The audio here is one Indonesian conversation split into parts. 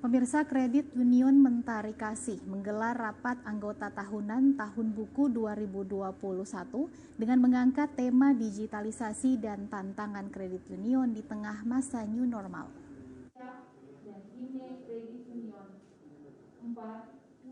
Pemirsa, Kredit Union Mentari Kasih menggelar rapat anggota tahunan tahun buku 2021 dengan mengangkat tema digitalisasi dan tantangan kredit union di tengah masa new normal.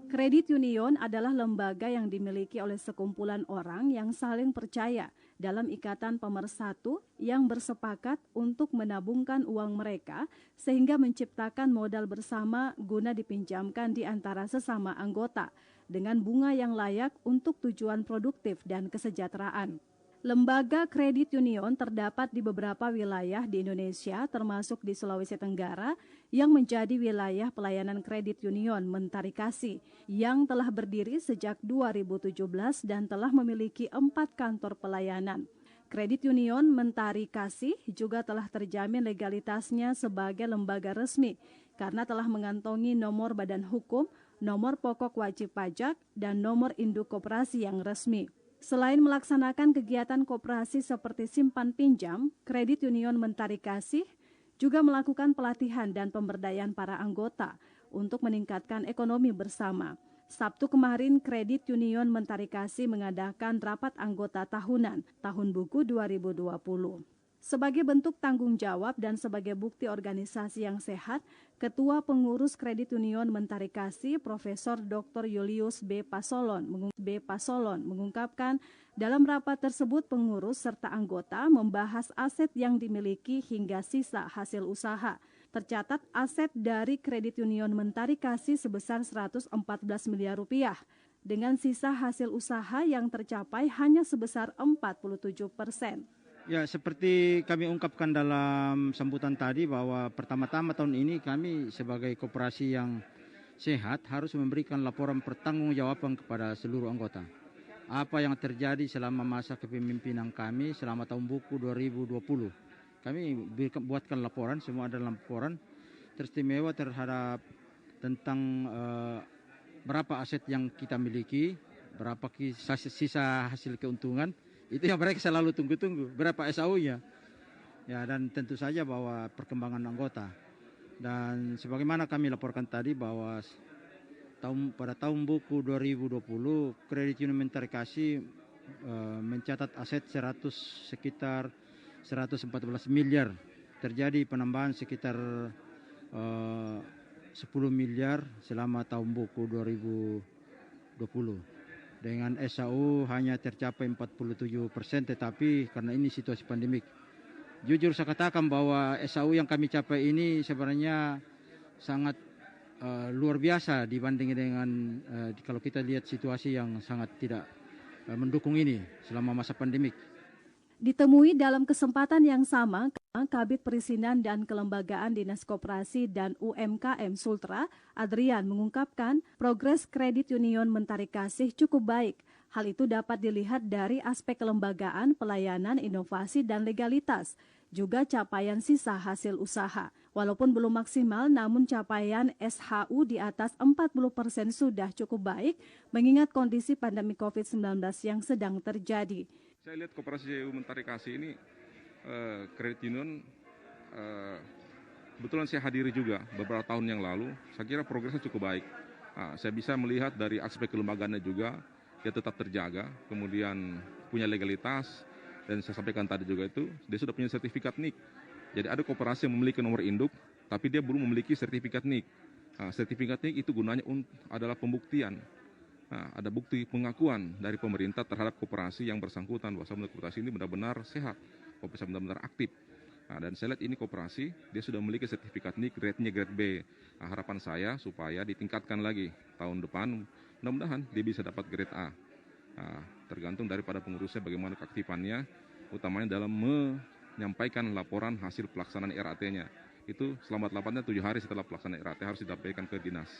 Kredit union adalah lembaga yang dimiliki oleh sekumpulan orang yang saling percaya dalam ikatan pemersatu yang bersepakat untuk menabungkan uang mereka sehingga menciptakan modal bersama guna dipinjamkan di antara sesama anggota dengan bunga yang layak untuk tujuan produktif dan kesejahteraan. Lembaga kredit union terdapat di beberapa wilayah di Indonesia, termasuk di Sulawesi Tenggara, yang menjadi wilayah pelayanan kredit union Mentari Kasih, yang telah berdiri sejak 2017 dan telah memiliki 4 kantor pelayanan. Kredit Union Mentari Kasih juga telah terjamin legalitasnya sebagai lembaga resmi, karena telah mengantongi nomor badan hukum, nomor pokok wajib pajak, dan nomor induk koperasi yang resmi. Selain melaksanakan kegiatan koperasi seperti simpan pinjam, Kredit Union Mentari Kasih juga melakukan pelatihan dan pemberdayaan para anggota untuk meningkatkan ekonomi bersama. Sabtu kemarin, Kredit Union Mentari Kasih mengadakan rapat anggota tahunan tahun buku 2020. Sebagai bentuk tanggung jawab dan sebagai bukti organisasi yang sehat, Ketua Pengurus Kredit Union Mentari Kasih, Profesor Dr. Julius B. Pasolon mengungkapkan dalam rapat tersebut pengurus serta anggota membahas aset yang dimiliki hingga sisa hasil usaha. Tercatat aset dari Kredit Union Mentari Kasih sebesar 114 miliar rupiah, dengan sisa hasil usaha yang tercapai hanya sebesar 47%. Ya, seperti kami ungkapkan dalam sambutan tadi bahwa pertama-tama tahun ini kami sebagai koperasi yang sehat harus memberikan laporan pertanggungjawaban kepada seluruh anggota. Apa yang terjadi selama masa kepemimpinan kami selama tahun buku 2020. Kami buatkan laporan, semua ada laporan teristimewa terhadap tentang berapa aset yang kita miliki, berapa sisa hasil keuntungan. Itu yang mereka selalu tunggu-tunggu, berapa SAU-nya. Ya, dan tentu saja bahwa perkembangan anggota. Dan sebagaimana kami laporkan tadi bahwa pada tahun buku 2020, Kredit Union Mentari Kasih mencatat aset sekitar 114 miliar. Terjadi penambahan sekitar 10 miliar selama tahun buku 2020. Dengan SAU hanya tercapai 47%, tetapi karena ini situasi pandemik. Jujur saya katakan bahwa SAU yang kami capai ini sebenarnya sangat luar biasa dibanding dengan kalau kita lihat situasi yang sangat tidak mendukung ini selama masa pandemik. Ditemui dalam kesempatan yang sama, Kabid Perizinan dan Kelembagaan Dinas Koperasi dan UMKM Sultra, Adrian, mengungkapkan progres Kredit Union Mentari Kasih cukup baik. Hal itu dapat dilihat dari aspek kelembagaan, pelayanan, inovasi, dan legalitas, juga capaian sisa hasil usaha. Walaupun belum maksimal, namun capaian SHU di atas 40% sudah cukup baik, mengingat kondisi pandemi COVID-19 yang sedang terjadi. Saya lihat Koperasi Mentari Kasih ini, Kredit Union, kebetulan saya hadiri juga beberapa tahun yang lalu, saya kira progresnya cukup baik. Saya bisa melihat dari aspek kelembagaannya juga, dia tetap terjaga, kemudian punya legalitas, dan saya sampaikan tadi juga itu, dia sudah punya sertifikat NIK. Jadi ada koperasi yang memiliki nomor induk, tapi dia belum memiliki sertifikat NIK. Sertifikat NIK itu gunanya adalah pembuktian. Ada bukti pengakuan dari pemerintah terhadap koperasi yang bersangkutan bahwa koperasi ini benar-benar sehat, koperasi benar-benar aktif. Dan saya lihat ini koperasi, dia sudah memiliki sertifikat NIK, grade-nya grade B. Harapan saya supaya ditingkatkan lagi tahun depan, mudah-mudahan dia bisa dapat grade A. Tergantung daripada pengurusnya bagaimana keaktifannya, utamanya dalam menyampaikan laporan hasil pelaksanaan RAT-nya. Itu selama 7 hari setelah pelaksanaan RAT harus disampaikan ke dinas.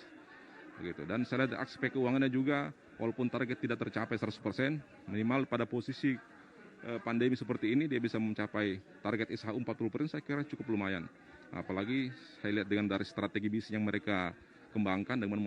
Begitu. Dan saya lihat aspek keuangannya juga, walaupun target tidak tercapai 100%, minimal pada posisi pandemi seperti ini dia bisa mencapai target SHU 40%, saya kira cukup lumayan. Apalagi saya lihat dengan dari strategi bisnis yang mereka kembangkan dengan